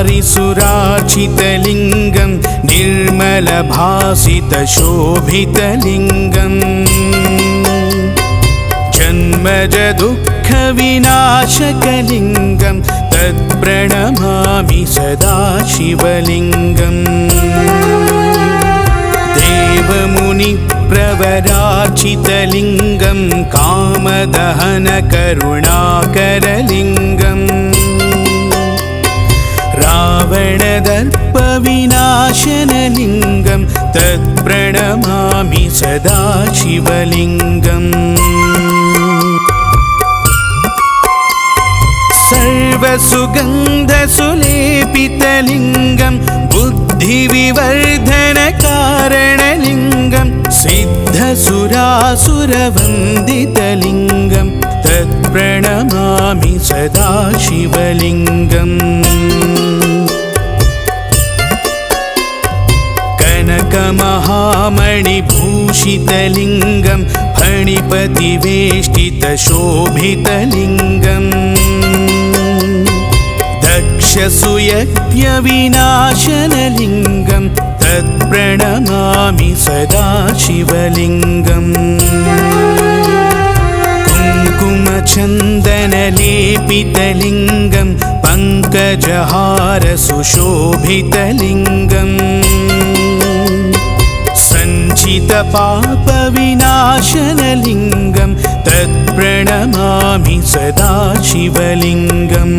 ब्रह्ममुरारिसुरार्चितलिङ्गं निर्मलभासितशोभितलिङ्गम् जन्मजदुःखविनाशकलिङ्गं तत्प्रणमामि सदा शिवलिङ्गम् देवमुनिप्रवरार्चितलिङ्गं कामदहनकरुणाकरलिङ्गम् रावणदर्पविनाशनलिङ्गं तत्प्रणमामि सदा शिवलिङ्गम् सर्वसुगन्धसुलेपितलिङ्गं बुद्धिविवर्धनकारणलिङ्गं सिद्धसुरासुरवन्दितलिङ्गं तत्प्रणमामि सदा शिवलिङ्गम् कनकमहामणिभूषितलिङ्गं फणिपतिवेष्टितशोभितलिङ्गम् दक्षसुयज्ञविनाशनलिङ्गं तत्प्रणमामि सदा शिवलिङ्गम् कुङ्कुमचन्दनलेपितलिङ्गं पङ्कजहारसुशोभितलिङ्गम् सञ्चितपापविनाशनलिङ्गं तत्प्रणमामि सदा शिवलिङ्गम्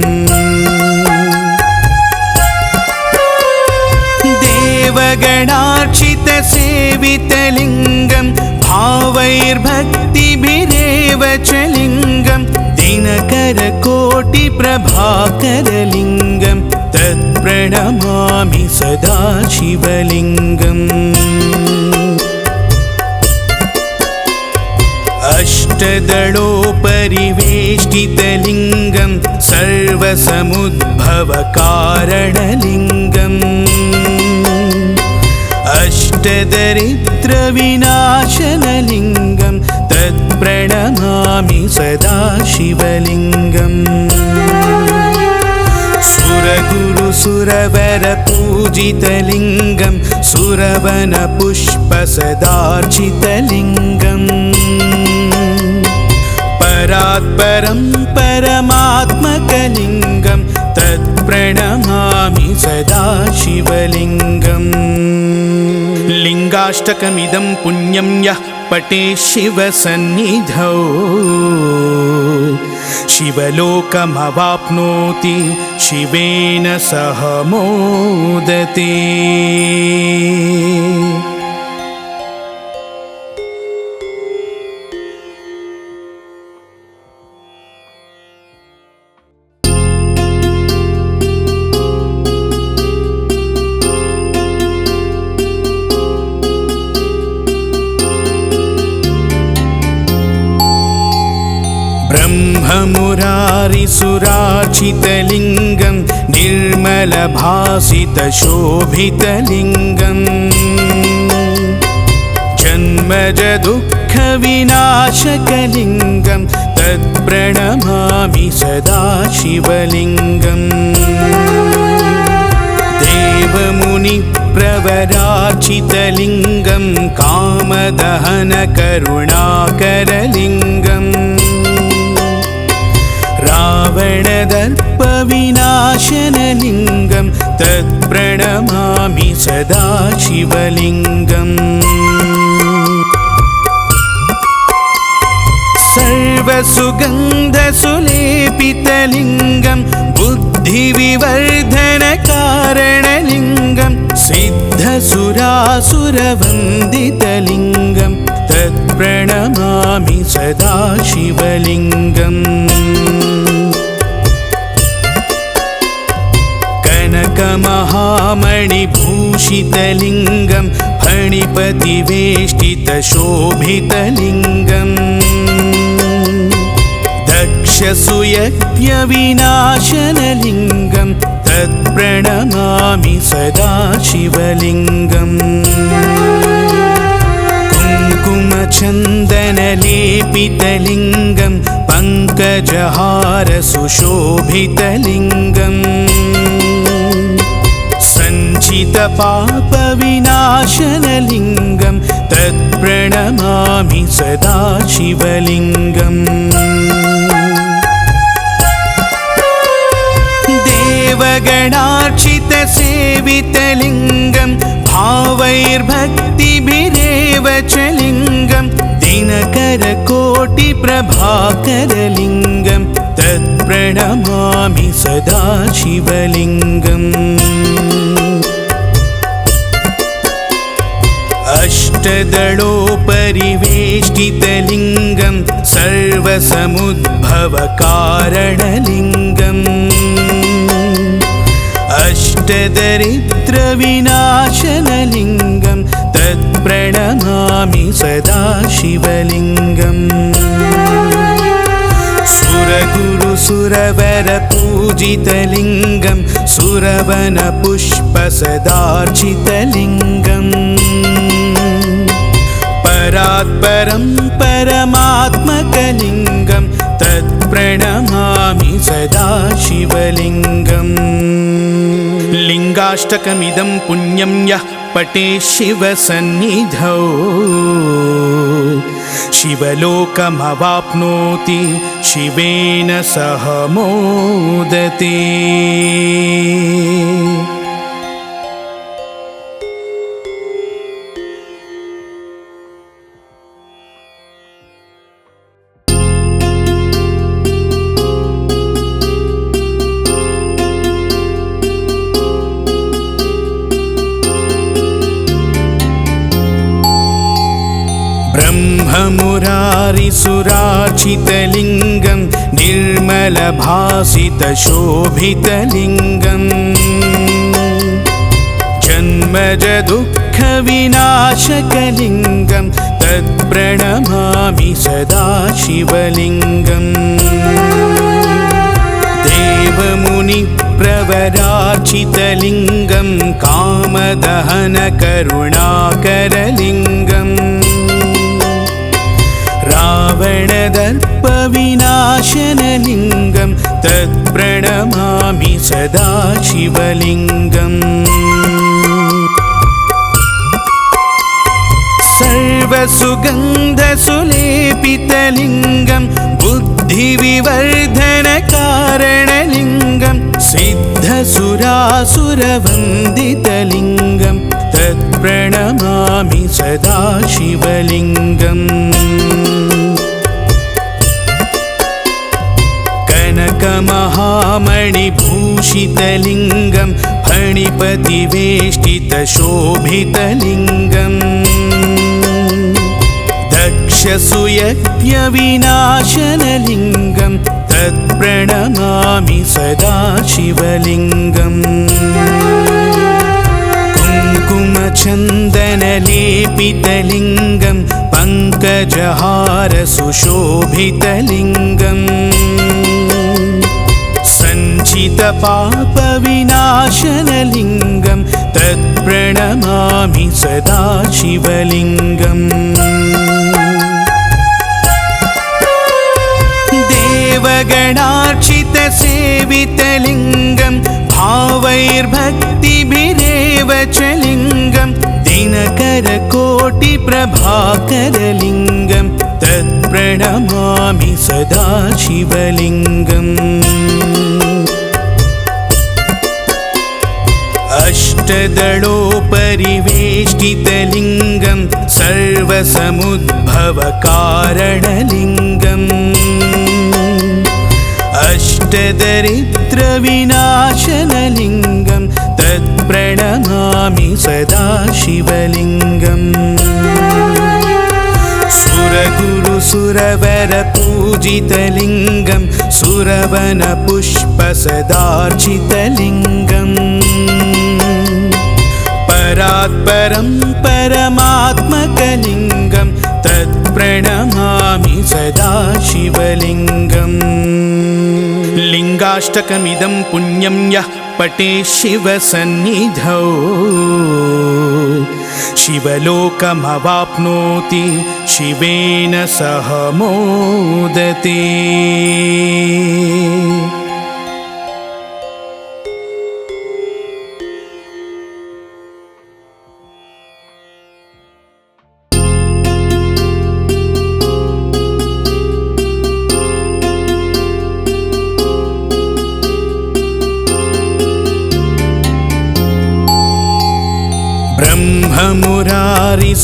देवगणार्चितसेवितलिङ्गं भावैर्भक्तिभिरेव च लिङ्गं दिनकरकोटिप्रभाकरलिङ्गं तत्प्रणमामि सदा शिवलिङ्गम् अष्टदलोपरिवेष्टितलिङ्गं सर्वसमुद्भवकारणलिङ्गम् अष्टदरिद्रविनाशनलिङ्गं तत्प्रणमामि सदा शिवलिङ्गम् सुरगुरुसुरवरपूजितलिङ्गं सुरवनपुष्पसदार्चितलिङ्गम् परात्परं परमात्मकलिङ्गं तत्प्रणमामि सदा शिवलिङ्गम् लिङ्गाष्टकमिदं पुण्यं यः पठेत् शिवसन्निधौ शिवलोकमवाप्नोति शिवेन सह मोदते। ब्रह्ममुरारिसुरार्चितलिङ्गं निर्मलभासितशोभितलिङ्गम् जन्मजदुःखविनाशकलिङ्गं तत्प्रणमामि सदा शिवलिङ्गम् देवमुनिप्रवरार्चितलिङ्गं कामदहनकरुणाकरलिङ्गम् रावणदर्पविनाशनलिङ्गं तत्प्रणमामि सदा शिवलिङ्गम् सर्वसुगन्धसुलेपितलिङ्गं बुद्धिविवर्धनकारणलिङ्गं सिद्धसुरासुरवन्दितलिङ्गं तत्प्रणमामि सदा शिवलिङ्गम् कनकमहामणिभूषितलिङ्गं फणिपतिवेष्टितशोभितलिङ्गम् दक्षसुयज्ञविनाशनलिङ्गं तत्प्रणमामि सदा शिवलिङ्गम् कुङ्कुमचन्दनलेपितलिङ्गं पङ्कजहारसुशोभितलिङ्गम् सञ्चितपापविनाशनलिङ्गं तत्प्रणमामि सदा शिवलिङ्गम् देवगणार्चितसेवितलिङ्गं भावैर्भक्तिभिरेव च लिङ्गं दिनकरकोटिप्रभाकरलिङ्गं तत्प्रणमामि सदा शिवलिङ्गम् अष्टदलोपरिवेष्टितलिङ्गं सर्वसमुद्भवकारणलिङ्गम् अष्टदरिद्रविनाशनलिङ्गं तत्प्रणमामि सदा शिवलिङ्गम् सुरगुरुसुरवरपूजितलिङ्गं सुरवनपुष्पसदार्चितलिङ्गम् परात्परं परमात्मकलिङ्गं तत्प्रणमामि सदा शिवलिङ्गम् लिङ्गाष्टकमिदं पुण्यं यः पठेत् शिवसन्निधौ शिवलोकमवाप्नोति शिवेन सह मोदते। ब्रह्ममुरारिसुरार्चितलिङ्गं निर्मलभासितशोभितलिङ्गं जन्मजदुःखविनाशकलिङ्गं तत्प्रणमामि सदा शिवलिङ्गम् देवमुनिप्रवरार्चितलिङ्गं कामदहनकरुणाकरलिङ्गम् रावणदर्पविनाशनलिङ्गं तत्प्रणमामि सदा शिवलिङ्गम् सर्वसुगन्धसुलेपितलिङ्गं बुद्धिविवर्धनकारणलिङ्गं सिद्धसुरासुरवन्दितलिङ्गं तत्प्रणमामि सदा शिवलिङ्गम् कनकमहामणिभूषितलिङ्गं फणिपतिवेष्टितशोभितलिङ्गं दक्षसुयज्ञविनाशनलिङ्गं तत्प्रणमामि सदा शिवलिङ्गम् कुङ्कुमचन्दनलेपितलिङ्गं पङ्कजहारसुशोभितलिङ्गम् सञ्चितपापविनाशनलिङ्गं तत्प्रणमामि सदा शिवलिङ्गम् देवगणार्चितसेवितलिङ्गं भावैर्भक्तिभिरेव च लिङ्गं दिनकरकोटिप्रभाकरलिङ्गं तत्प्रणमामि सदा शिवलिङ्गम् अष्टदलोपरिवेष्टितलिङ्गं सर्वसमुद्भवकारणलिङ्गम् अष्टदरिद्रविनाशनलिङ्गं तत्प्रणमामि सदा शिवलिङ्गम् सुरगुरुसुरवरपूजितलिङ्गं सुरवनपुष्पसदार्चितलिङ्गम् परात्परं परमात्मकलिङ्गं तत्प्रणमामि सदा शिवलिङ्गम् लिङ्गाष्टकमिदं पुण्यं यः पठेत् शिवसन्निधौ शिवलोकमवाप्नोति शिवेन सह मोदते।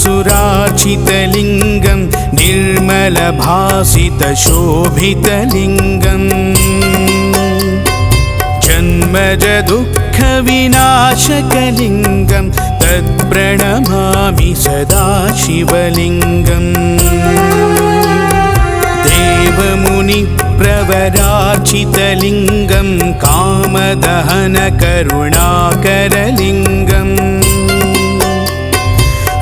सुरार्चितलिङ्गं निर्मलभासितशोभितलिङ्गम् जन्मज दुःखविनाशकलिङ्गं तत्प्रणमामि सदा शिवलिङ्गम् देवमुनिप्रवरार्चितलिङ्गं कामदहनकरुणाकरलिङ्गम्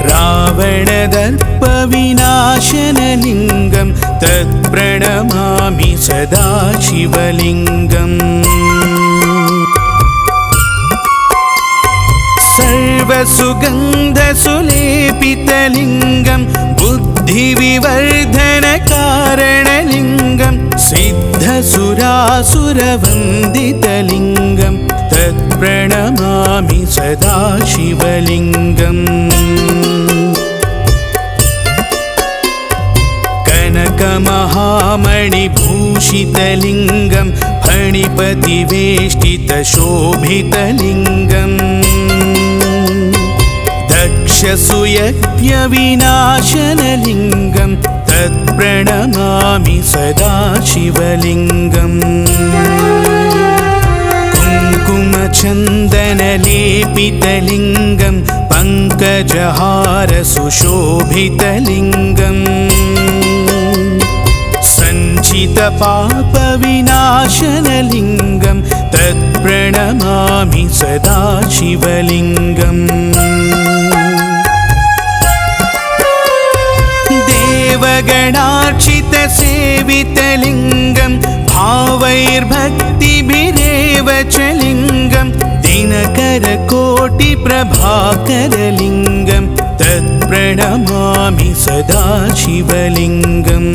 रावणदर्पविनाशनलिङ्गं तत्प्रणमामि सदा शिवलिङ्गम् सर्वसुगन्धसुलेपितलिङ्गं बुद्धिविवर्धनकारणलिङ्गं सिद्धसुरासुरवन्दितलिङ्गं तत्प्रणमामि सदा शिवलिङ्गम् कनकमहामणिभूषितलिङ्गं फणिपतिवेष्टितशोभितलिङ्गम् दक्षसुयज्ञविनाशनलिङ्गं तत्प्रणमामि सदा शिवलिङ्गम् कुङ्कुमचन्दनलेपितलिङ्गं पङ्कजहारसुशोभितलिङ्गम् सञ्चितपापविनाशनलिङ्गं तत्प्रणमामि सदा शिवलिङ्गम् देवगणार्चितसेवितलिङ्गं भावैर्भक्तिभिरेव च लिङ्गं दिनकरकोटिप्रभाकरलिङ्गं तत्प्रणमामि सदा शिवलिङ्गम्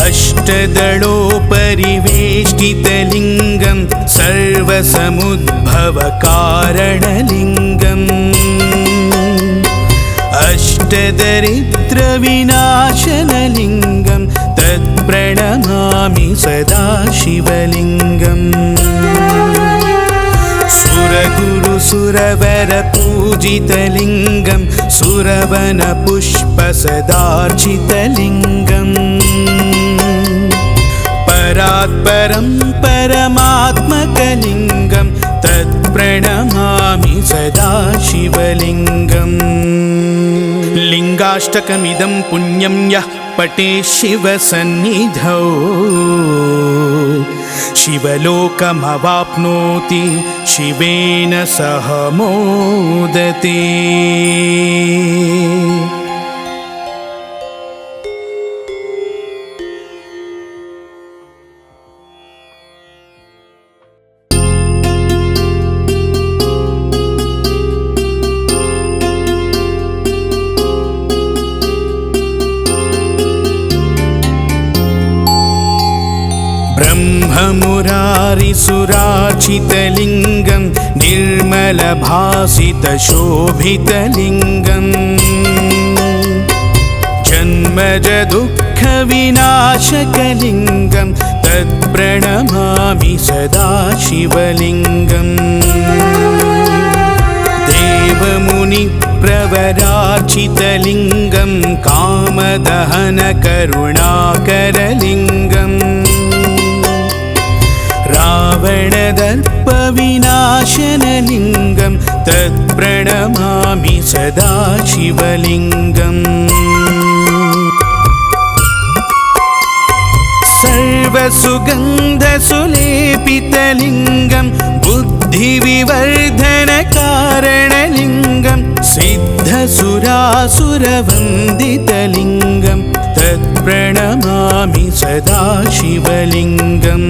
अष्टदलोपरिवेष्टितलिङ्गं सर्वसमुद्भवकारणलिङ्गम् अष्टदरिद्रविनाशनलिङ्गं तत्प्रणमामि सदा शिवलिङ्गम् सुरगुरुसुरवरपूजितलिङ्गं सुरवनपुष्पसदार्चितलिङ्गम् परात्परं परमात्मकलिङ्गं तत्प्रणमामि सदा शिवलिङ्गम् लिङ्गाष्टकमिदं पुण्यं यः पठेत् शिवसन्निधौ शिवलोकमवाप्नोति शिवेन सह मोदते। ब्रह्ममुरारिसुरार्चितलिङ्गं निर्मलभासितशोभितलिङ्गम् जन्मज दुःखविनाशकलिङ्गं तत्प्रणमामि सदा शिवलिङ्गम् देवमुनिप्रवरार्चितलिङ्गं कामदहनकरुणाकरलिङ्गम् रावणदर्पविनाशनलिङ्गं तत्प्रणमामि सदा शिवलिङ्गम् सर्वसुगन्धसुलेपितलिङ्गं बुद्धिविवर्धनकारणलिङ्गं सिद्धसुरासुरवन्दितलिङ्गं तत्प्रणमामि सदा शिवलिङ्गम्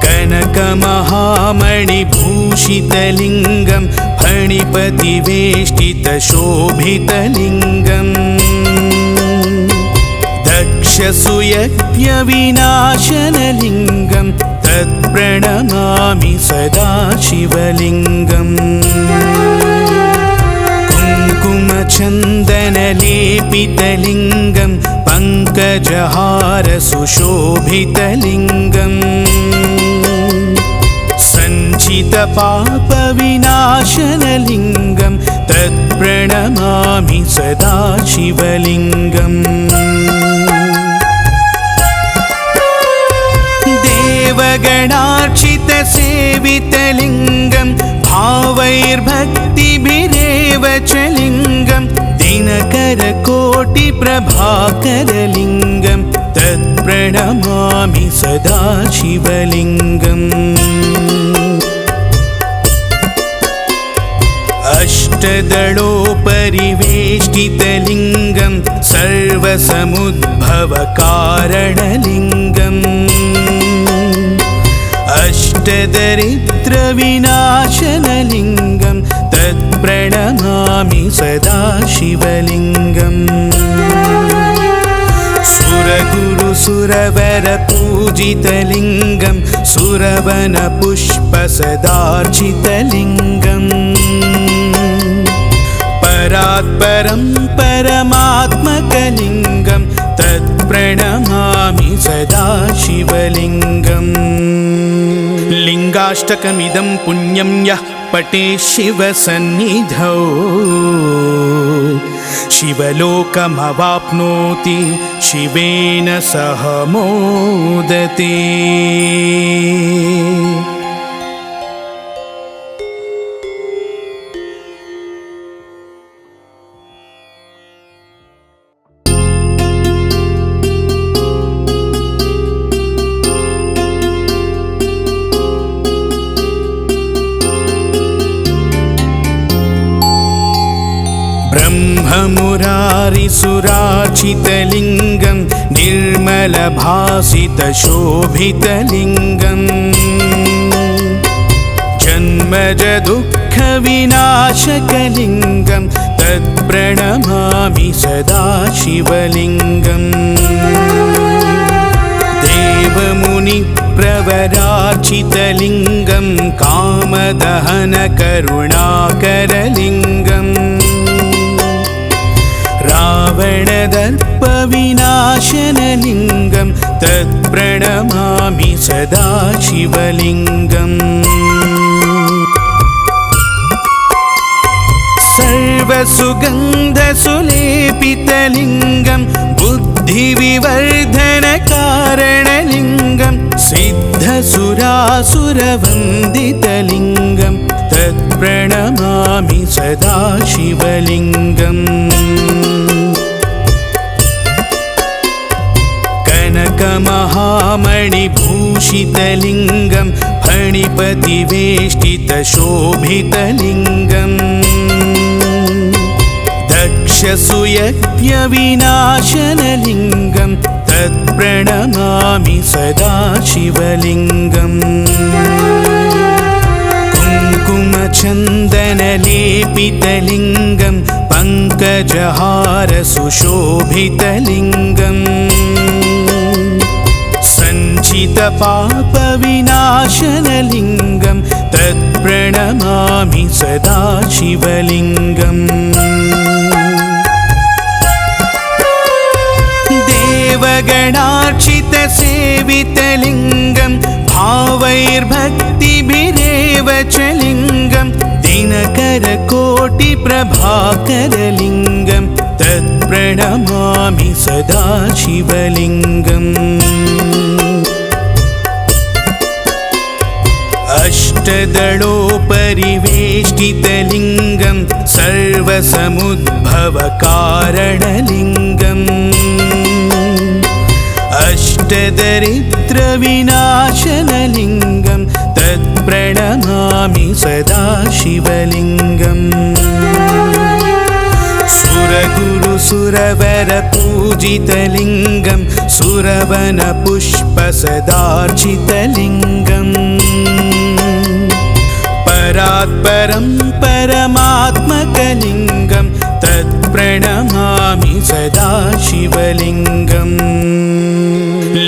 कनकमहामणिभूषितलिङ्गं फणिपतिवेष्टितशोभितलिङ्गम् दक्षसुयज्ञविनाशनलिङ्गं तत्प्रणमामि सदा शिवलिङ्गम् कुङ्कुमचन्दनलेपितलिङ्गं पङ्कजहारसुशोभितलिङ्गम् सञ्चितपापविनाशनलिङ्गं तत्प्रणमामि सदा शिवलिङ्गम् देवगणार्चितसेवितलिङ्गं भावैर्भक्तिभिरेव च लिङ्गं दिनकरकोटिप्रभाकरलिङ्गं तत्प्रणमामि सदा शिवलिङ्गम् अष्टदलोपरिवेष्टितलिङ्गं सर्वसमुद्भवकारणलिङ्गम् अष्टदरिद्रविनाशनलिङ्गं तत्प्रणमामि सदा शिवलिङ्गम् सुरगुरुसुरवरपूजितलिङ्गं सुरवनपुष्पसदार्चितलिङ्गम् परात्परं परमात्मकलिङ्गं तत्प्रणमामि सदा शिवलिङ्गम् लिङ्गाष्टकमिदं पुण्यं यः पठेत् शिवसन्निधौ शिवलोकमवाप्नोति शिवेन सह मोदते। ब्रह्ममुरारिसुरार्चितलिङ्गं निर्मलभासितशोभितलिङ्गं जन्मजदुःखविनाशकलिङ्गं तत्प्रणमामि सदा शिवलिङ्गम् देवमुनिप्रवरार्चितलिङ्गं कामदहनकरुणाकरलिङ्गम् रावणदर्पविनाशनलिङ्गं तत्प्रणमामि सदा शिवलिङ्गम् सर्वसुगन्धसुलेपितलिङ्गं बुद्धिविवर्धनकारणलिङ्गं सिद्धसुरासुरवन्दितलिङ्गं तत्प्रणमामि सदा शिवलिङ्गम् कनकमहामणिभूषितलिङ्गं फणिपतिवेष्टितशोभितलिङ्गम् दक्षसुयज्ञविनाशनलिङ्गं तत्प्रणमामि सदा शिवलिङ्गम् कुङ्कुमचन्दनलेपितलिङ्गं पङ्कजहारसुशोभितलिङ्गम् सञ्चितपापविनाशनलिङ्गं तत्प्रणमामि सदा शिवलिङ्गम् देवगणार्चितसेवितलिङ्गं भावैर्भक्तिभिरेव च लिङ्गं दिनकरकोटिप्रभाकरलिङ्गं तत्प्रणमामि सदा शिवलिङ्गम् अष्टदलोपरिवेष्टितलिङ्गं सर्वसमुद्भवकारणलिङ्गम् अष्टदरिद्रविनाशनलिङ्गं तत्प्रणमामि सदा शिवलिङ्गम् सुरगुरुसुरवरपूजितलिङ्गं सुरवनपुष्पसदार्चितलिङ्गम् परात्परं परमात्मकलिङ्गं तत्प्रणमामि सदा शिवलिङ्गम्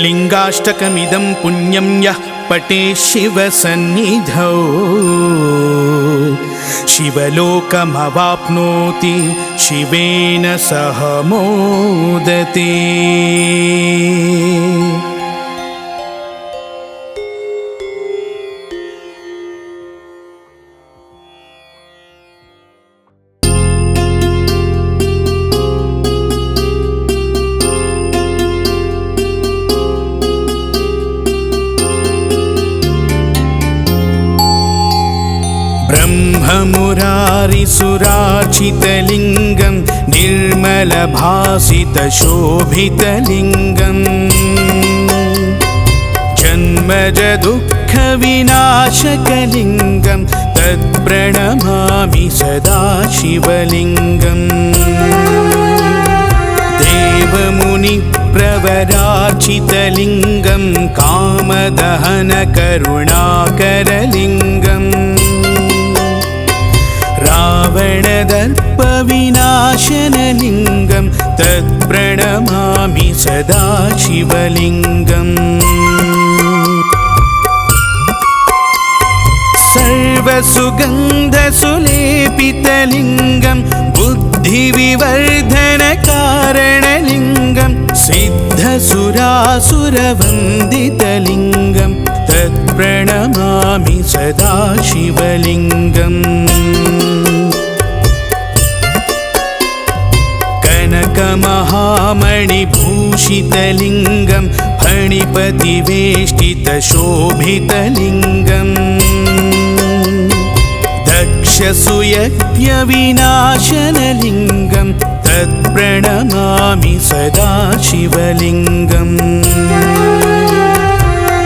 लिङ्गाष्टकमिदं पुण्यं यः पठेत् शिवसन्निधौ शिवलोकमवाप्नोति शिवेन सह मोदते। ब्रह्ममुरारिसुरार्चितलिङ्गं निर्मलभासितशोभितलिङ्गम् जन्मजदुःखविनाशकलिङ्गं तत्प्रणमामि सदा शिवलिङ्गम् देवमुनिप्रवरार्चितलिङ्गं कामदहनकरुणाकरलिङ्गम् रावणदर्पविनाशनलिङ्गं तत्प्रणमामि सदा शिवलिङ्गम् सर्वसुगन्धसुलेपितलिङ्गं बुद्धिविवर्धनकारणलिङ्गं सिद्धसुरासुरवन्दितलिङ्गं तत्प्रणमामि सदा शिवलिङ्गम् कनकमहामणिभूषितलिङ्गं फणिपतिवेष्टितशोभितलिङ्गम् दक्षसुयज्ञविनाशनलिङ्गं तत्प्रणमामि सदा शिवलिङ्गम्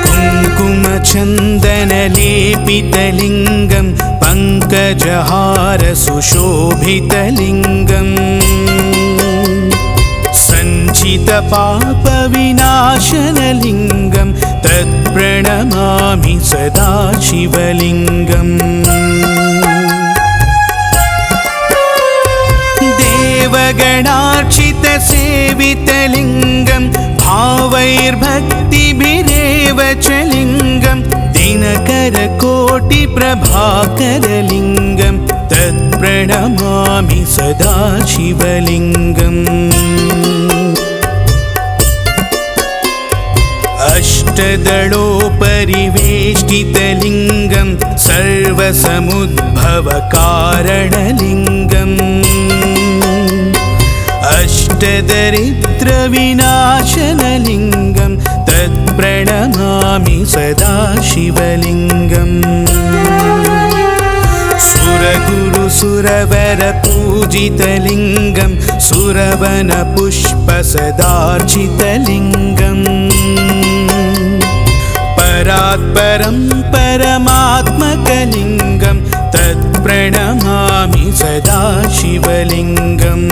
कुङ्कुमचन्दनलेपितलिङ्गं पङ्कजहारसुशोभितलिङ्गम् सञ्चितपापविनाशनलिङ्गं तत्प्रणमामि सदा शिवलिङ्गम् देवगणार्चितसेवितलिङ्गं भावैर्भक्तिभिरेव च लिङ्गं दिनकरकोटिप्रभाकरलिङ्गं तत्प्रणमामि सदा शिवलिङ्गम् अष्टदलोपरिवेष्टितलिङ्गं सर्वसमुद्भवकारणलिङ्गम् अष्टदरिद्रविनाशनलिङ्गं तत्प्रणमामि सदा शिवलिङ्गम् सुरगुरुसुरवरपूजितलिङ्गं सुरवनपुष्पसदार्चितलिङ्गम् परात्परं परमात्मकलिङ्गं तत्प्रणमामि सदा शिवलिङ्गम्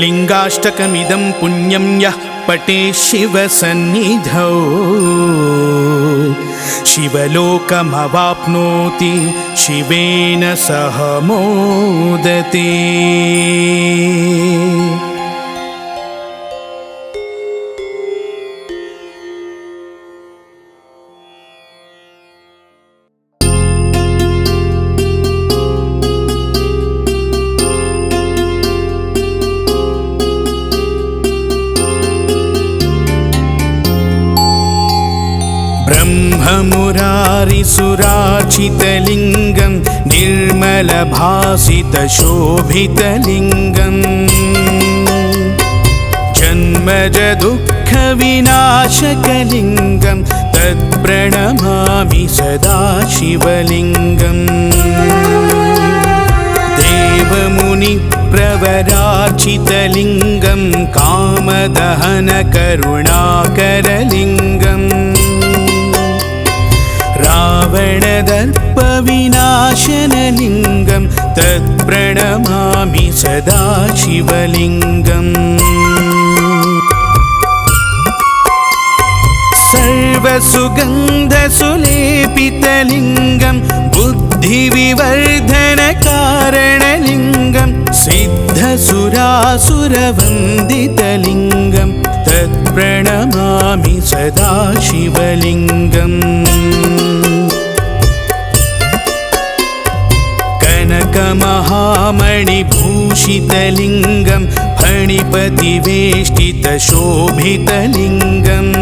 लिङ्गाष्टकमिदं पुण्यं यः पठेत् शिवसन्निधौ शिवलोकमवाप्नोति शिवेन सह मोदते। ब्रह्ममुरारिसुरार्चितलिङ्गं निर्मलभासितशोभितलिङ्गम् जन्मजदुःखविनाशकलिङ्गं तत्प्रणमामि सदा शिवलिङ्गम् देवमुनिप्रवरार्चितलिङ्गं कामदहनकरुणाकरलिङ्गम् रावणदर्पविनाशनलिङ्गं तत्प्रणमामि सदा शिवलिङ्गम् सर्वसुगन्धसुलेपितलिङ्गं बुद्धिविवर्धनकारणलिङ्गं सिद्धसुरासुरवन्दितलिङ्गं तत्प्रणमामि सदा शिवलिङ्गम् कनकमहामणिभूषितलिङ्गं फणिपतिवेष्टितशोभितलिङ्गम्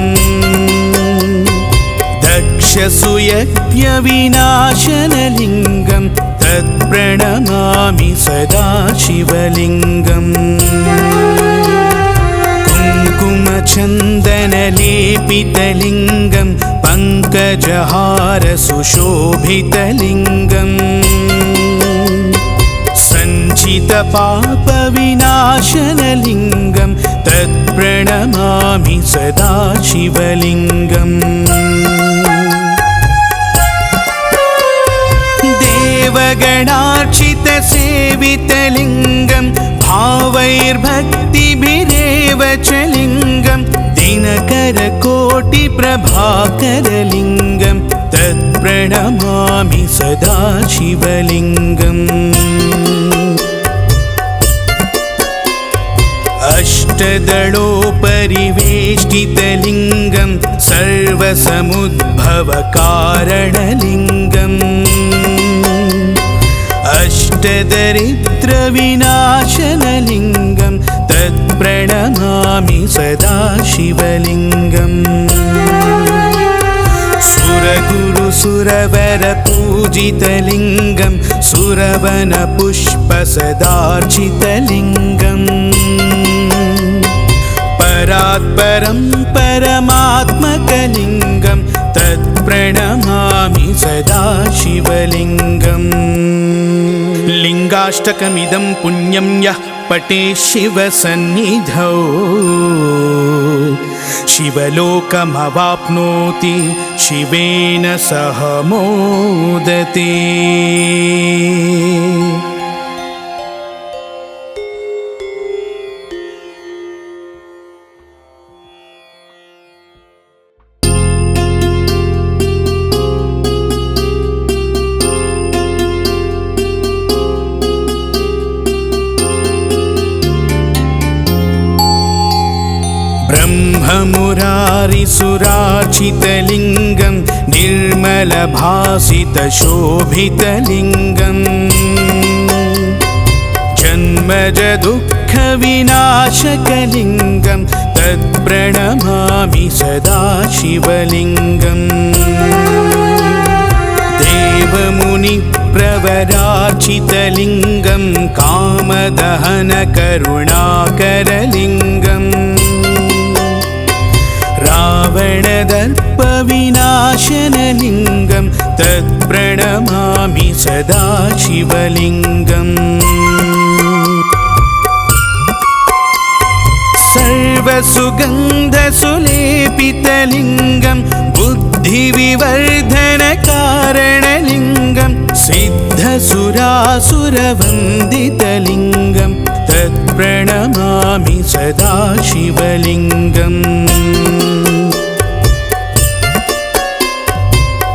दक्षसुयज्ञविनाशनलिङ्गं तत्प्रणमामि सदा शिवलिङ्गम् कुङ्कुमचन्दन चन्दनलेपितलिङ्गं पङ्कजहार सुशोभितलिङ्गम् सञ्चितपापविनाशनलिङ्गं तत्प्रणमामि सदा शिवलिङ्गम् देवगणार्चितसेवितलिङ्गं भावैर्भक्तिभिरेव च लिङ्गं दिनकरकोटिप्रभाकरलिङ्गं तत्प्रणमामि सदा शिवलिङ्गम् अष्टदलोपरिवेष्टितलिङ्गं सर्वसमुद्भवकारणलिङ्गम् अष्टदरिद्रविनाशनलिङ्गं तत्प्रणमामि सदा शिवलिङ्गम् सुरगुरुसुरवरपूजितलिङ्गं सुरवनपुष्पसदार्चितलिङ्गम् परात्परं परमात्मकलिङ्गं तत्प्रणमामि सदा शिवलिङ्गम् लिङ्गाष्टकमिदं पुण्यं यः पठेत् शिवसन्निधौ शिवलोकमवाप्नोति शिवेन सह मोदते। ब्रह्ममुरारिसुरार्चितलिङ्गं निर्मलभासितशोभितलिङ्गम् जन्मजदुःखविनाशकलिङ्गं तत्प्रणमामि सदा शिवलिङ्गम् देवमुनिप्रवरार्चितलिङ्गं कामदहनकरुणाकरलिङ्गम् रावणदर्पविनाशनलिङ्गं तत्प्रणमामि सदा शिवलिङ्गम् सर्वसुगन्धसुलेपितलिङ्गं बुद्धिविवर्धनकारणलिङ्गं सिद्धसुरासुरवन्दितलिङ्गं तत्प्रणमामि सदा शिवलिङ्गम्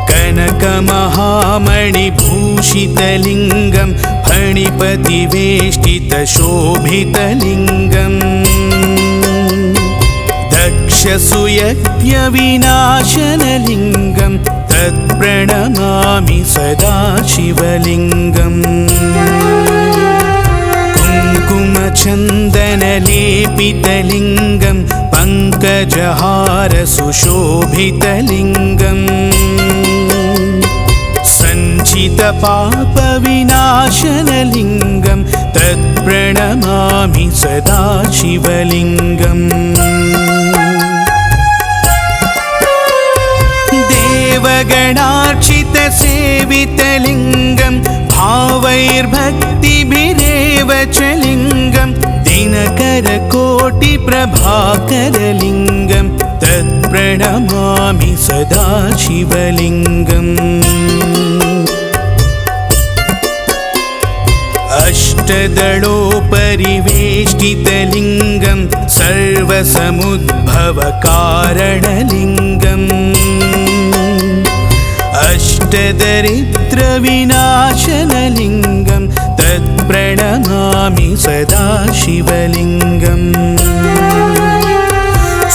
कनकमहामणिभूषितलिङ्गं फणिपतिवेष्टितशोभितलिङ्गम् दक्षसुयज्ञविनाशनलिङ्गं तत्प्रणमामि सदा शिवलिङ्गम् कुङ्कुमचन्दनलेपितलिङ्गं पङ्कजहार सुशोभितलिङ्गम् सञ्चितपापविनाशनलिङ्गं तत्प्रणमामि सदा शिवलिङ्गम् देवगणार्चितसेवितलिङ्गं भावैर्भक्तिभिरेव च लिङ्गं दिनकरकोटिप्रभाकरलिङ्गं तत्प्रणमामि सदा शिवलिङ्गम् अष्टदलोपरिवेष्टितलिङ्गं सर्वसमुद्भवकारणलिङ्गम् अष्टदरिद्रविनाशनलिङ्गं तत्प्रणमामि सदा शिवलिङ्गम्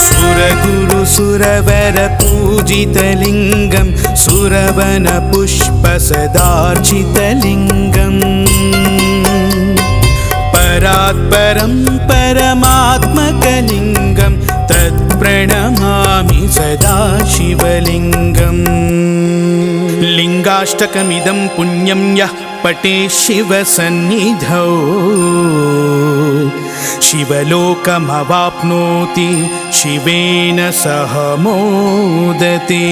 सुरगुरुसुरवरपूजितलिङ्गं सुरवनपुष्पसदार्चितलिङ्गम् परात्परं परमात्मकलिङ्गं तत्प्रणमामि सदा शिवलिङ्गम् लिङ्गाष्टकमिदं पुण्यं यः पठेत् शिवसन्निधौ शिवलोकमवाप्नोति शिवेन सह मोदते।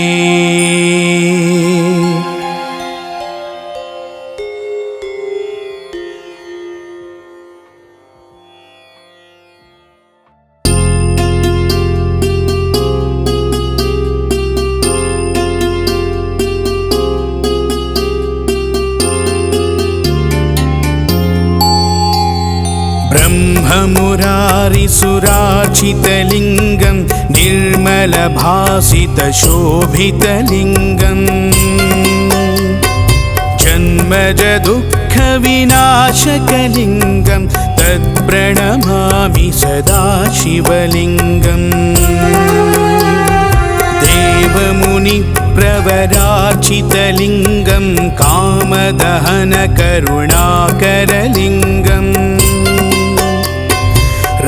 ब्रह्ममुरारिसुरार्चितलिङ्गं निर्मलभासितशोभितलिङ्गम् जन्मजदुःखविनाशकलिङ्गं तत्प्रणमामि सदा शिवलिङ्गम्। देवमुनिप्रवरार्चितलिङ्गं कामदहनकरुणाकरलिङ्गम्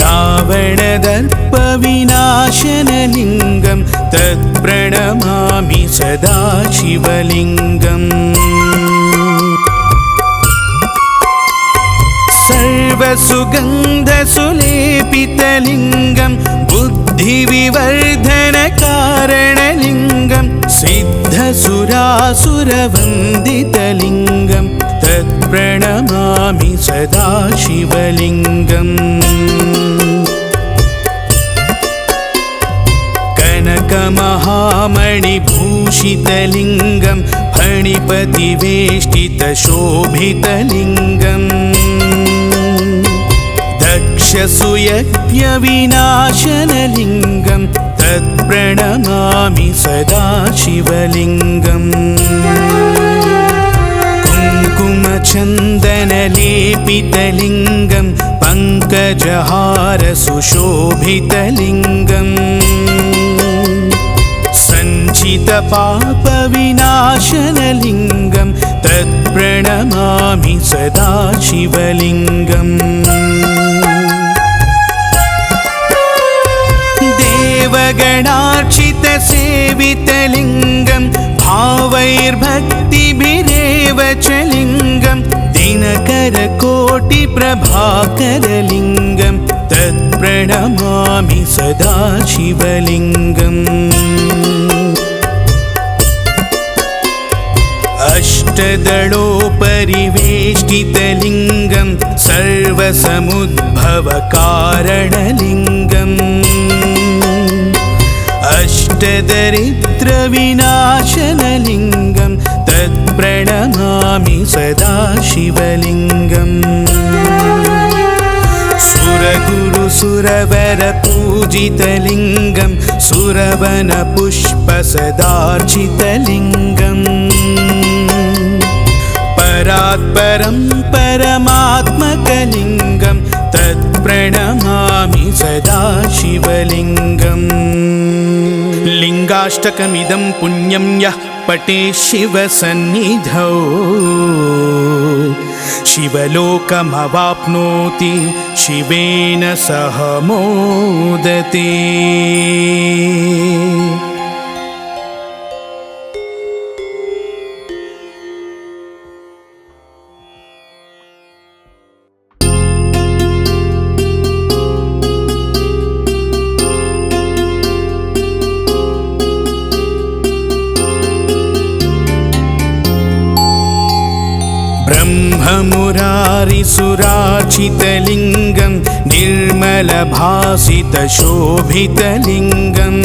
रावणदर्पविनाशनलिङ्गं तत्प्रणमामि सदा शिवलिङ्गम्। सर्वसुगन्धसुलेपितलिङ्गं बुद्धिविवर्धनकारणलिङ्गं सिद्धसुरासुरवन्दितलिङ्गं तत्प्रणमामि सदा शिवलिङ्गम्। कनकमहामणिभूषितलिङ्गं फणिपतिवेष्टितशोभितलिङ्गम् दक्षसुयज्ञविनाशनलिङ्गं तत्प्रणमामि सदा शिवलिङ्गम्। कुङ्कुमचन्दनलेपितलिङ्गं पङ्कजहारसुशोभितलिङ्गम् सञ्चितपापविनाशनलिङ्गं तत्प्रणमामि सदा शिवलिङ्गम्। देवगणार्चितसेवितलिङ्गं भावैर्भक्तिभिरेव च लिङ्गं दिनकरकोटिप्रभाकरलिङ्गं तत्प्रणमामि सदा शिवलिङ्गम्। अष्टदलोपरिवेष्टितलिङ्गं सर्वसमुद्भवकारणलिङ्गम् अष्टदरिद्रविनाशनलिङ्गं तत्प्रणमामि सदा शिवलिङ्गम्। सुरगुरुसुरवरपूजितलिङ्गं सुरवनपुष्पसदार्चितलिङ्गम् परात्परं परमात्मकलिङ्गं तत्प्रणमामि सदा शिवलिङ्गम्। लिङ्गाष्टकमिदं पुण्यं यः पठेत् शिवसन्निधौ शिवलोकमवाप्नोति शिवेन सह मोदते। ब्रह्ममुरारिसुरार्चितलिङ्गं निर्मलभासितशोभितलिङ्गं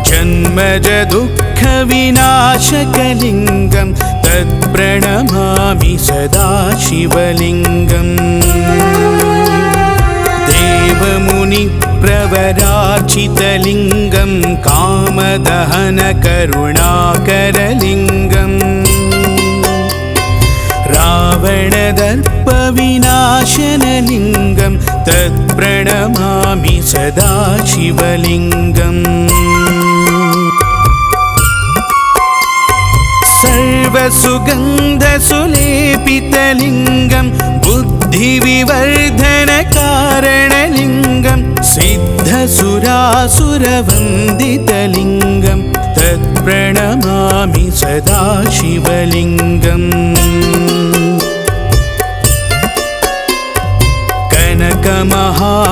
जन्मजदुःखविनाशकलिङ्गं तत्प्रणमामि सदा शिवलिङ्गम्। देवमुनिप्रवरार्चितलिङ्गं कामदहनकरुणाकरलिङ्गम् रावणदर्पविनाशनलिङ्गं तत्प्रणमामि सदा शिवलिङ्गम्। सर्वसुगन्धसुलेपितलिङ्गं बुद्धिविवर्धनकारणलिङ्गं सिद्धसुरासुरवन्दितलिङ्गं तत्प्रणमामि सदा शिवलिङ्गम्।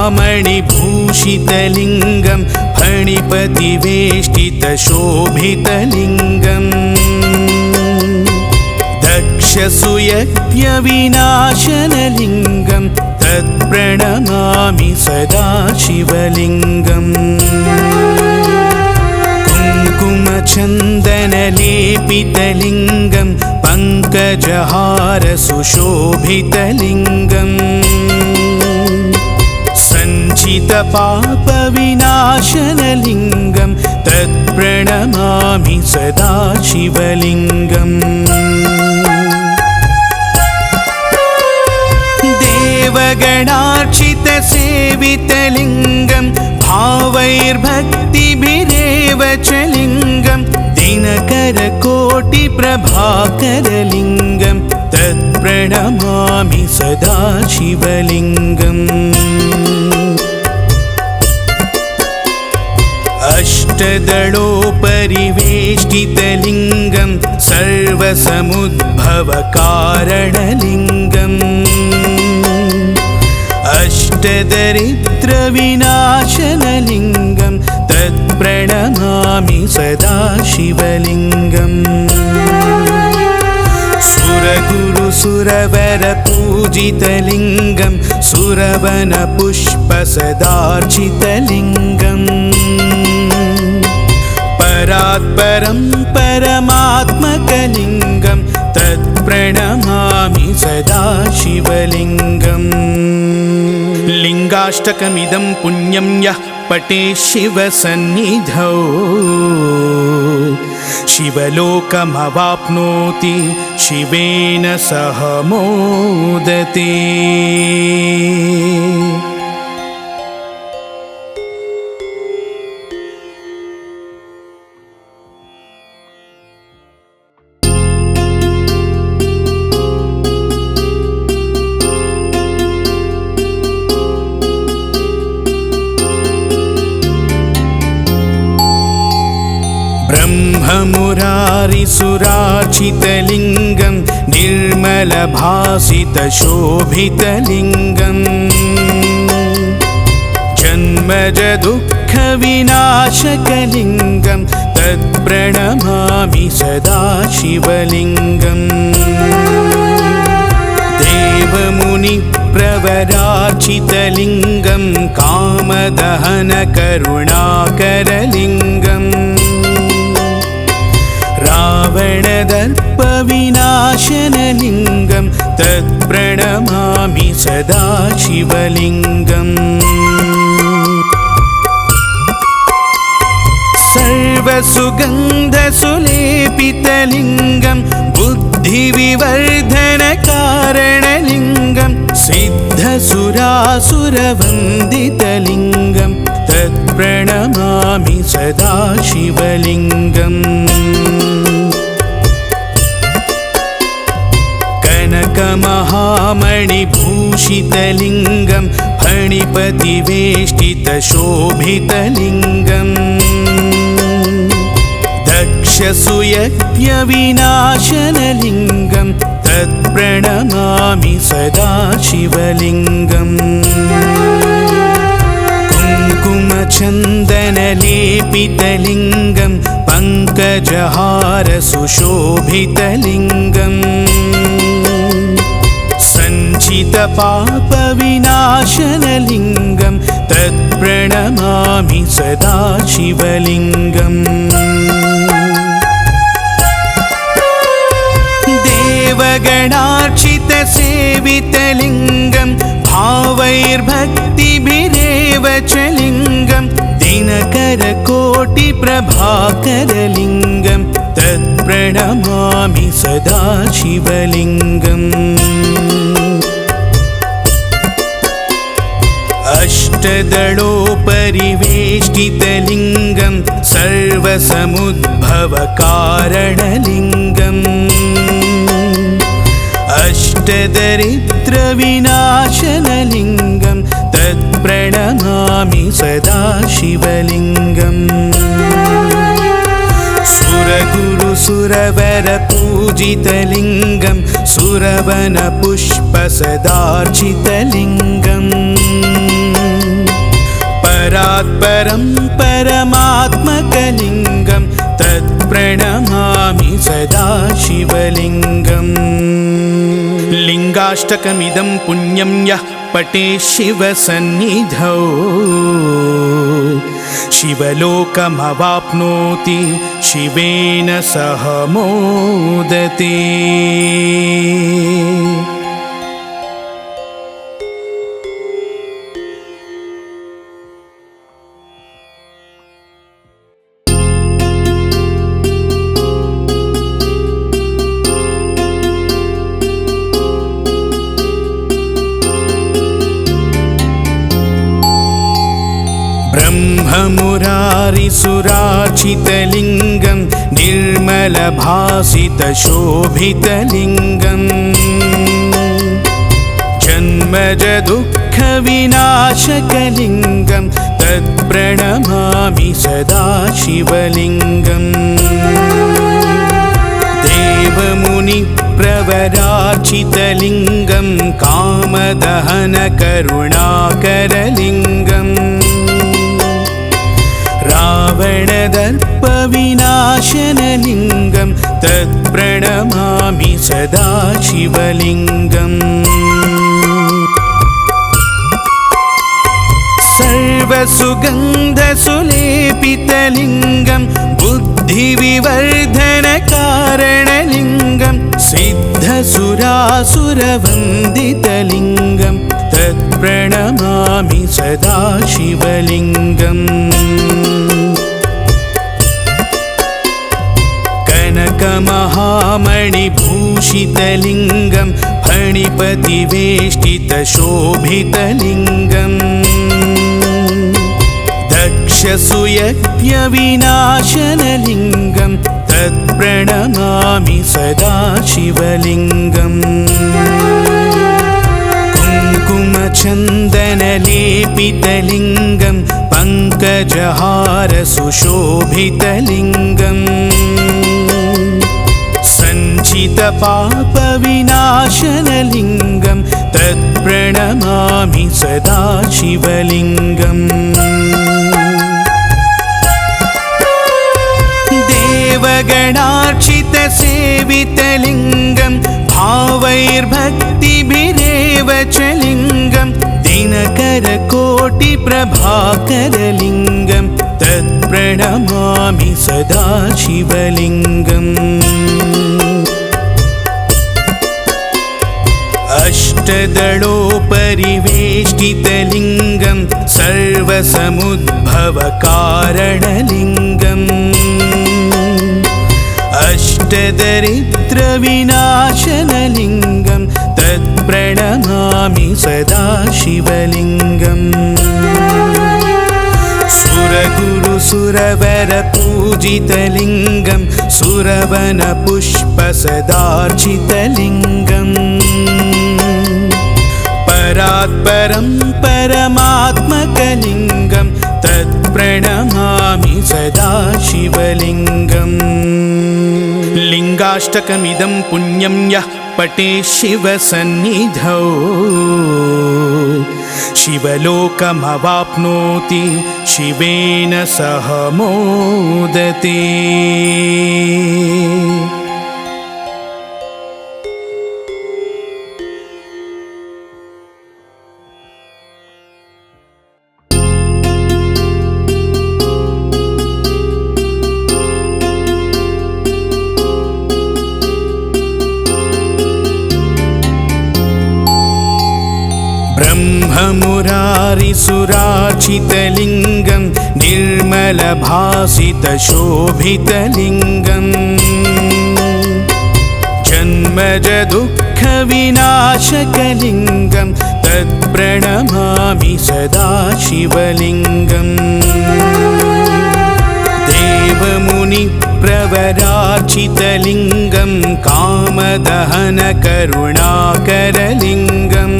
दक्षमहामणिभूषितलिङ्गं फणिपतिवेष्टितशोभितलिङ्गम् दक्षसूयज्ञविनाशनलिङ्गं तत्प्रणमामि सदा शिवलिङ्गम् कुङ्कुमचन्दनलेपितलिङ्गं पङ्कजहारसुशोभितलिङ्गम् सञ्चितपापविनाशनलिङ्गं तत्प्रणमामि सदा शिवलिङ्गम् देवगणार्चितसेवितलिङ्गं भावैर्भक्तिभिरेव च लिङ्गं दिनकरकोटिप्रभाकरलिङ्गं तत्प्रणमामि सदा शिवलिङ्गम् अष्टदलोपरिवेष्टितलिङ्गं सर्वसमुद्भवकारणलिङ्गम् अष्टदरिद्रविनाशनलिङ्गं तत्प्रणमामि सदा शिवलिङ्गम् सुरगुरुसुरवरपूजितलिङ्गं सुरवनपुष्पसदार्चितलिङ्गम् परात्परं परमात्मकलिङ्गं तत्प्रणमामि सदा शिवलिङ्गम् लिङ्गाष्टकमिदं पुण्यं यः पठेत् शिवसन्निधौ शिवलोकमवाप्नोति शिवेन सह मोदते। ब्रह्ममुरारिसुरार्चितलिङ्गं निर्मलभासितशोभितलिङ्गम् जन्मजदुःखविनाशकलिङ्गं तत्प्रणमामि सदा शिवलिङ्गम् देवमुनिप्रवरार्चितलिङ्गं कामदहनकरुणाकरलिङ्गम् रावणदर्पविनाशनलिङ्गं तत्प्रणमामि सदा शिवलिङ्गम् सर्वसुगन्धसुलेपितलिङ्गं बुद्धिविवर्धनकारणलिङ्गं सिद्धसुरासुरवन्दितलिङ्गं तत्प्रणमामि सदा शिवलिङ्गम् कनकमहामणिभूषितलिङ्गं फणिपतिवेष्टितशोभितलिङ्गम् दक्षसूयज्ञविनाशनलिङ्गं तत्प्रणमामि सदा शिवलिङ्गम् कुङ्कुमचन्दनलेपितलिङ्गं पङ्कजहारसुशोभितलिङ्गम् सञ्चितपापविनाशनलिङ्गं तत्प्रणमामि सदा शिवलिङ्गम् देवगणार्चितसेवितलिङ्गं भावैर्भक्तिभिरेव च लिङ्गं दिनकरकोटिप्रभाकरलिङ्गं तत्प्रणमामि सदा शिवलिङ्गम् अष्टदलोपरिवेष्टितलिङ्गं सर्वसमुद्भवकारणलिङ्गम् अष्टदरिद्रविनाशनलिङ्गं तत्प्रणमामि सदा शिवलिङ्गम् सुरगुरुसुरवरपूजितलिङ्गं सुरवनपुष्पसदार्चितलिङ्गम् परात्परं परमात्मकलिङ्गं तत्प्रणमामि सदा शिवलिङ्गम् लिङ्गाष्टकमिदं पुण्यं यः पठेत् शिवसन्निधौ शिवलोकमवाप्नोति शिवेन सह मोदते। ब्रह्ममुरारिसुरार्चितलिङ्गं निर्मलभासितशोभितलिङ्गं जन्मजदुःखविनाशकलिङ्गं तत्प्रणमामि सदा शिवलिङ्गम् देवमुनिप्रवरार्चितलिङ्गं कामदहनकरुणाकरलिङ्गम् रावणदर्पविनाशनलिङ्गं तत्प्रणमामि सदा शिवलिङ्गम् सर्वसुगन्धसुलेपितलिङ्गं बुद्धिविवर्धनकारणलिङ्गं सिद्धसुरासुरवन्दितलिङ्गं तत्प्रणमामि सदा शिवलिङ्गम् कनकमहामणिभूषितलिङ्गं फणिपतिवेष्टितशोभितलिङ्गं दक्षसुयज्ञविनाशनलिङ्गं तत्प्रणमामि सदा शिवलिङ्गम् कुङ्कुमचन्दनलेपितलिङ्गं पङ्कजहारसुशोभितलिङ्गम् सञ्चितपापविनाशनलिङ्गं तत्प्रणमामि सदा शिवलिङ्गम् देवगणार्चितसेवितलिङ्गं भावैर्भक्तिभिरेव च लिङ्गं दिनकरकोटिप्रभाकरलिङ्गं तत्प्रणमामि सदा शिवलिङ्गम् अष्टदलोपरिवेष्टितलिङ्गं सर्वसमुद्भवकारणलिङ्गम् अष्टदरिद्रविनाशनलिङ्गं तत्प्रणमामि सदा शिवलिङ्गम् सुरगुरुसुरवरपूजितलिङ्गं सुरवनपुष्पसदार्चितलिङ्गम् परात्परं परमात्मकलिङ्गं तत्प्रणमामि सदा शिवलिङ्गम् लिङ्गाष्टकमिदं पुण्यं यः पठेत् शिवसन्निधौ शिवलोकमवाप्नोति शिवेन सह मोदते। ब्रह्ममुरारिसुरार्चितलिङ्गं निर्मलभासितशोभितलिङ्गं जन्मजदुःखविनाशकलिङ्गं तत्प्रणमामि सदा शिवलिङ्गम् देवमुनिप्रवरार्चितलिङ्गं कामदहनकरुणाकरलिङ्गम्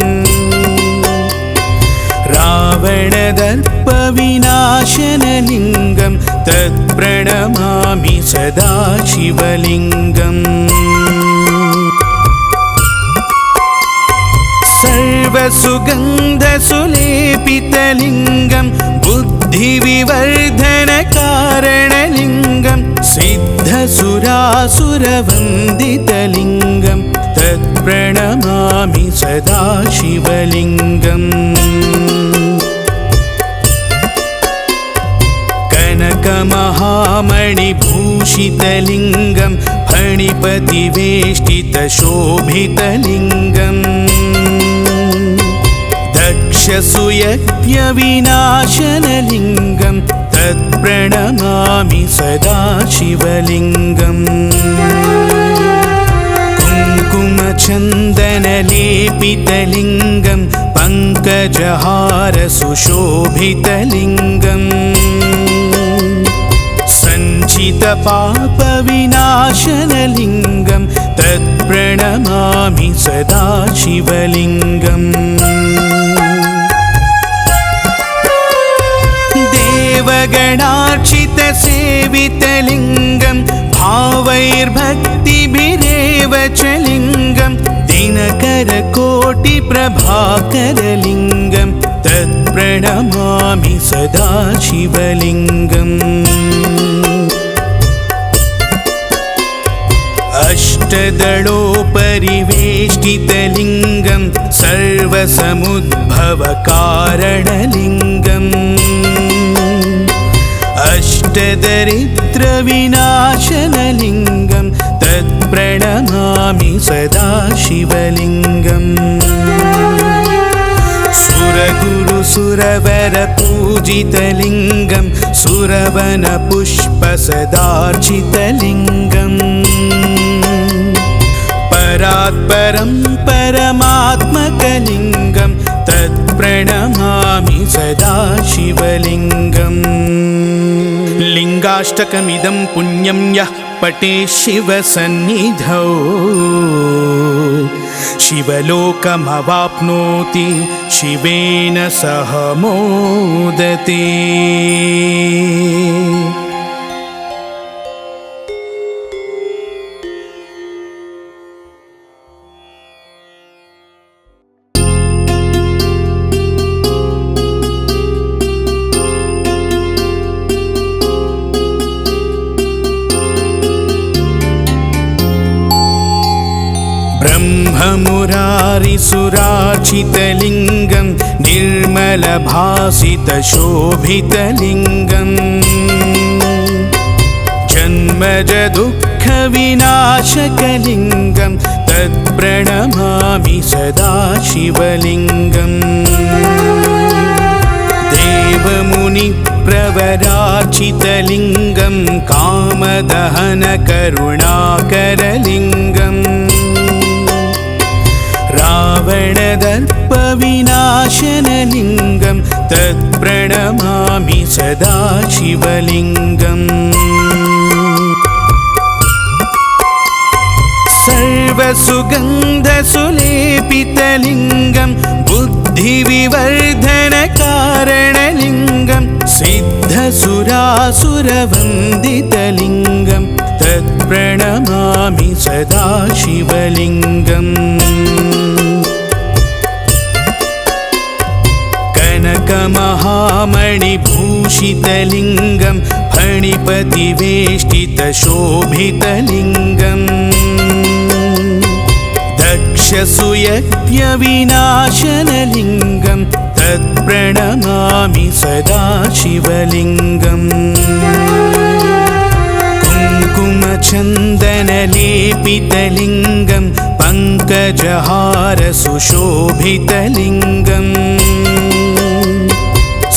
रावणदर्पविनाशनलिङ्गं तत्प्रणमामि सदा शिवलिङ्गम् सर्वसुगन्धसुलेपितलिङ्गं बुद्ध बुद्धिविवर्धनकारणलिङ्गं सिद्धसुरासुरवन्दितलिङ्गं तत्प्रणमामि सदा शिवलिङ्गम् कनकमहामणिभूषितलिङ्गं फणिपतिवेष्टितशोभितलिङ्गम् दक्षसूयज्ञविनाशनलिङ्गं तत्प्रणमामि सदा शिवलिङ्गम् कुङ्कुमचन्दनलेपितलिङ्गं पङ्कजहारसुशोभितलिङ्गम् सञ्चितपापविनाशनलिङ्गं तत्प्रणमामि सदा शिवलिङ्गम् देवगणार्चितसेवितलिङ्गं भावैर्भक्तिभिरेव च लिङ्गं दिनकरकोटिप्रभाकरलिङ्गं तत्प्रणमामि सदा शिवलिङ्गम् अष्टदलोपरिवेष्टितलिङ्गं सर्वसमुद्भवकारणलिङ्गम् अष्टदरिद्रविनाशनलिङ्गं तत्प्रणमामि सदा शिवलिङ्गम् सुरगुरुसुरवरपूजितलिङ्गं सुरवनपुष्पसदार्चितलिङ्गम् परात्परं परमात्मकलिङ्गं तत्प्रणमामि सदा शिवलिङ्गम् लिङ्गाष्टकमिदं पुण्यं यः पठेत् शिवसन्निधौ शिवलोकमवाप्नोति शिवेन सह मोदते। ब्रह्ममुरारिसुरार्चितलिङ्गं निर्मलभासितशोभितलिङ्गम् जन्मजदुःखविनाशकलिङ्गं तत्प्रणमामि सदा शिवलिङ्गम् देवमुनिप्रवरार्चितलिङ्गं कामदहनकरुणाकरलिङ्गम् रावणदर्पविनाशनलिङ्गं तत्प्रणमामि सदा शिवलिङ्गम् सर्वसुगन्धसुलेपितलिङ्गं बुद्धिविवर्धनकारणलिङ्गं सिद्धसुरासुरवन्दितलिङ्गं तत्प्रणमामि सदा शिवलिङ्गम् कनकमहामणिभूषितलिङ्गं फणिपतिवेष्टितशोभितलिङ्गम् दक्षसूयज्ञविनाशनलिङ्गं तत्प्रणमामि सदा शिवलिङ्गम् कुङ्कुमचन्दनलेपितलिङ्गं पङ्कजहारसुशोभितलिङ्गम्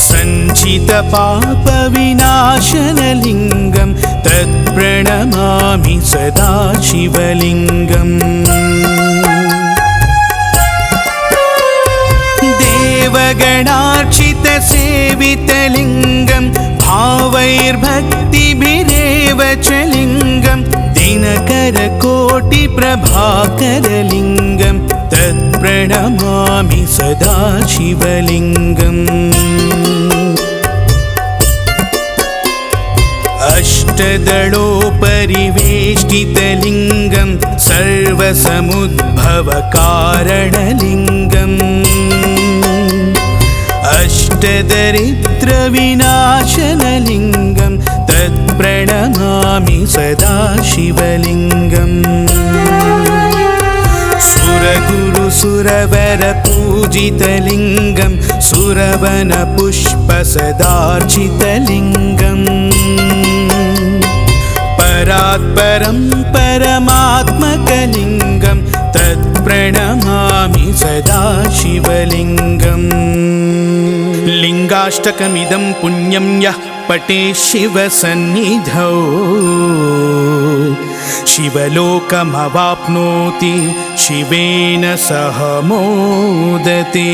सञ्चितपापविनाशनलिङ्गं तत्प्रणमामि सदा शिवलिङ्गम् देवगणार्चितसेवितलिङ्गं भावैर्भक्तिभिरेव च लिङ्गं दिनकरकोटिप्रभाकरलिङ्गं तत्प्रणमामि सदा शिवलिङ्गम् अष्टदलोपरिवेष्टितलिङ्गं सर्वसमुद्भवकारणलिङ्गम् अष्टदरिद्रविनाशनलिङ्गं तत्प्रणमामि सदा शिवलिङ्गम् सुरगुरुसुरवरपूजितलिङ्गं सुरवनपुष्पसदार्चितलिङ्गम् परात्परं परमात्मकलिङ्गं तत्प्रणमामि सदा शिवलिङ्गम् लिङ्गाष्टकमिदं पुण्यं यः पठेत् शिवसन्निधौ शिवलोकमवाप्नोति शिवेन सह मोदते।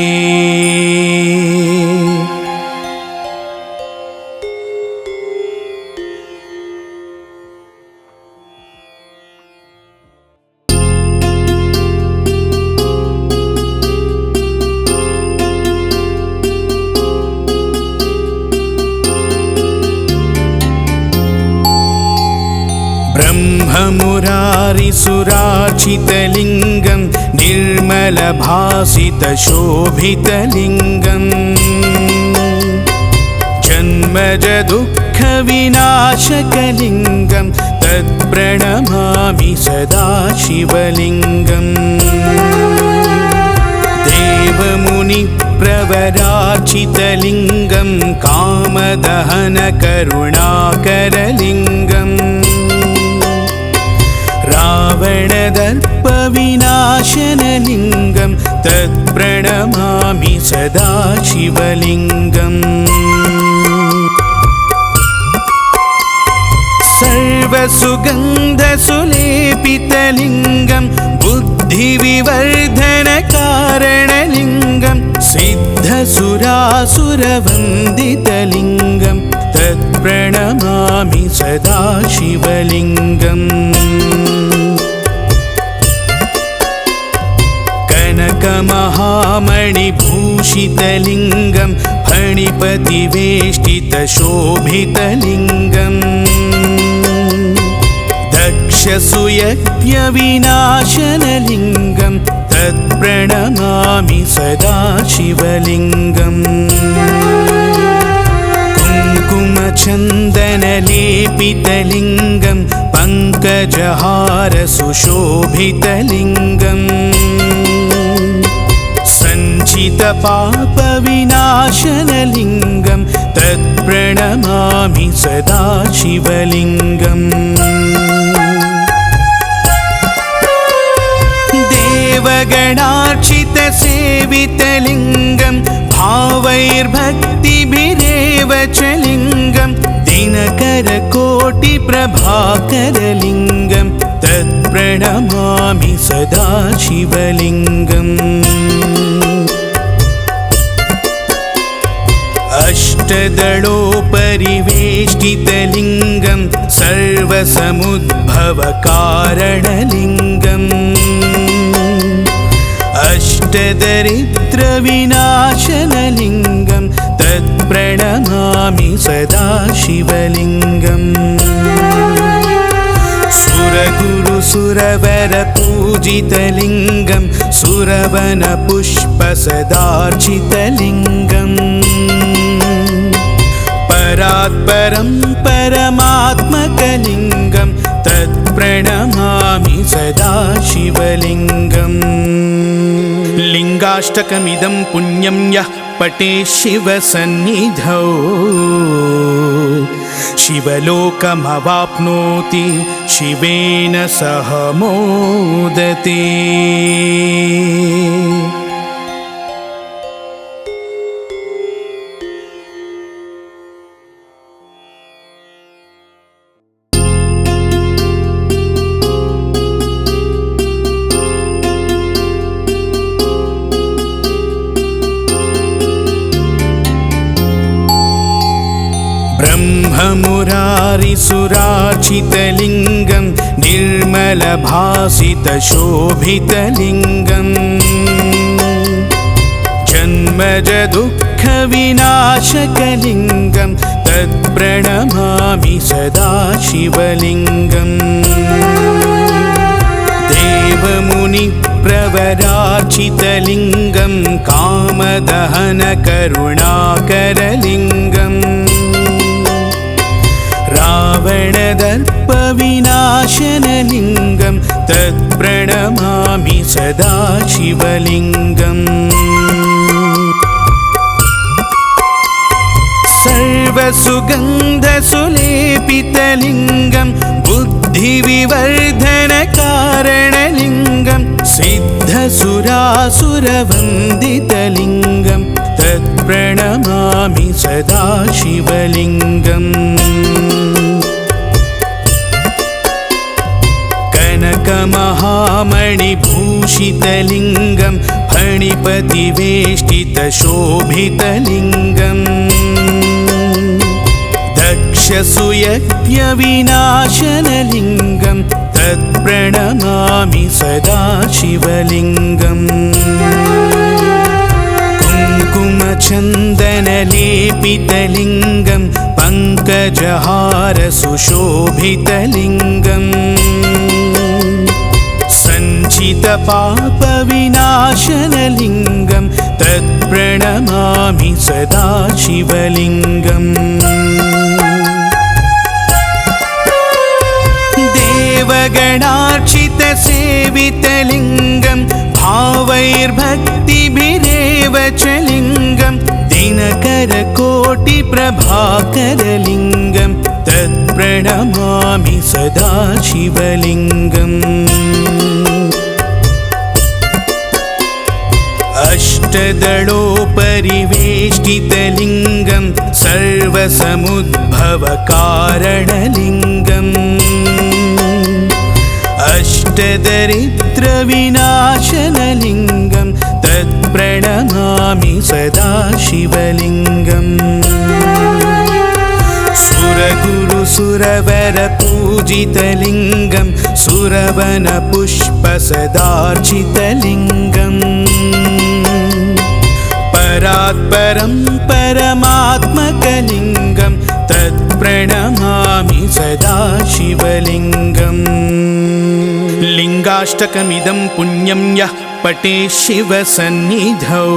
ब्रह्ममुरारिसुरार्चितलिङ्गं निर्मलभासितशोभितलिङ्गम् जन्मजदुःखविनाशकलिङ्गं तत्प्रणमामि सदा शिवलिङ्गम् देवमुनिप्रवरार्चितलिङ्गं कामदहनकरुणाकरलिङ्गम् रावणदर्पविनाशनलिङ्गं तत्प्रणमामि सदा शिवलिङ्गम् सर्वसुगन्धसुलेपितलिङ्गं बुद्धिविवर्धनकारणलिङ्गं सिद्धसुरासुरवन्दितलिङ्गं तत्प्रणमामि सदा शिवलिङ्गम् कनकमहामणिभूषितलिङ्गं फणिपतिवेष्टितशोभितलिङ्गम् दक्षसुयज्ञविनाशनलिङ्गं तत्प्रणमामि सदा शिवलिङ्गम् कुङ्कुमचन्दनलेपितलिङ्गं पङ्कजहारसुशोभितलिङ्गम् सञ्चितपापविनाशनलिङ्गं तत्प्रणमामि सदा शिवलिङ्गम् देवगणार्चितसेवितलिङ्गं भावैर्भक्तिभिरेव च लिङ्गं दिनकरकोटिप्रभाकरलिङ्गं तत्प्रणमामि सदा शिवलिङ्गम् अष्टदलोपरिवेष्टितलिङ्गं सर्वसमुद्भवकारणलिङ्गम् अष्टदरिद्रविनाशनलिङ्गं तत्प्रणमामि सदा शिवलिङ्गम् सुरगुरुसुरवरपूजितलिङ्गं सुरवनपुष्पसदार्चितलिङ्गम् परात्परं परमात्मकलिङ्गं तत्प्रणमामि सदा शिवलिङ्गम् लिङ्गाष्टकमिदं पुण्यं यः पठेत् शिवसन्निधौ शिवलोकमवाप्नोति शिवेन सह मोदते। ब्रह्ममुरारिसुरार्चितलिङ्गं निर्मलभासितशोभितलिङ्गम् जन्मजदुःखविनाशकलिङ्गं तत्प्रणमामि सदा शिवलिङ्गम् देवमुनि प्रवरार्चितलिङ्गं कामदहनकरुणाकरलिङ्गम् रावणदर्पविनाशनलिङ्गं तत्प्रणमामि सदा शिवलिङ्गम् सर्वसुगन्धसुलेपितलिङ्गं बुद्धिविवर्धनकारणलिङ्गं सिद्धसुरासुरवन्दितलिङ्गं तत्प्रणमामि सदा शिवलिङ्गम् कनकमहामणिभूषितलिङ्गं फणिपतिवेष्टितशोभितलिङ्गम् दक्षसुयज्ञविनाशनलिङ्गं तत्प्रणमामि सदा शिवलिङ्गम् कुङ्कुमचन्दनलेपितलिङ्गं पङ्कजहारसुशोभितलिङ्गम् सञ्चितपापविनाशनलिङ्गं तत्प्रणमामि सदा शिवलिङ्गम् देवगणार्चितसेवितलिङ्गं भावैर्भक्तिभिरेव च लिङ्गं दिनकरकोटिप्रभाकरलिङ्गं तत्प्रणमामि सदा शिवलिङ्गम् अष्टदलोपरिवेष्टितलिङ्गं सर्वसमुद्भवकारणलिङ्गम् अष्टदरिद्रविनाशनलिङ्गं तत्प्रणमामि सदा शिवलिङ्गम् सुरगुरुसुरवरपूजितलिङ्गं सुरवनपुष्पसदार्चितलिङ्गम् परात्परं परमात्मकलिङ्गं तत्प्रणमामि सदा शिवलिङ्गम् लिङ्गाष्टकमिदं पुण्यं यः पठेत् शिवसन्निधौ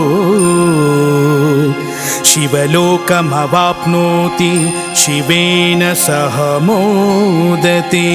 शिवलोकमवाप्नोति शिवेन सह मोदते।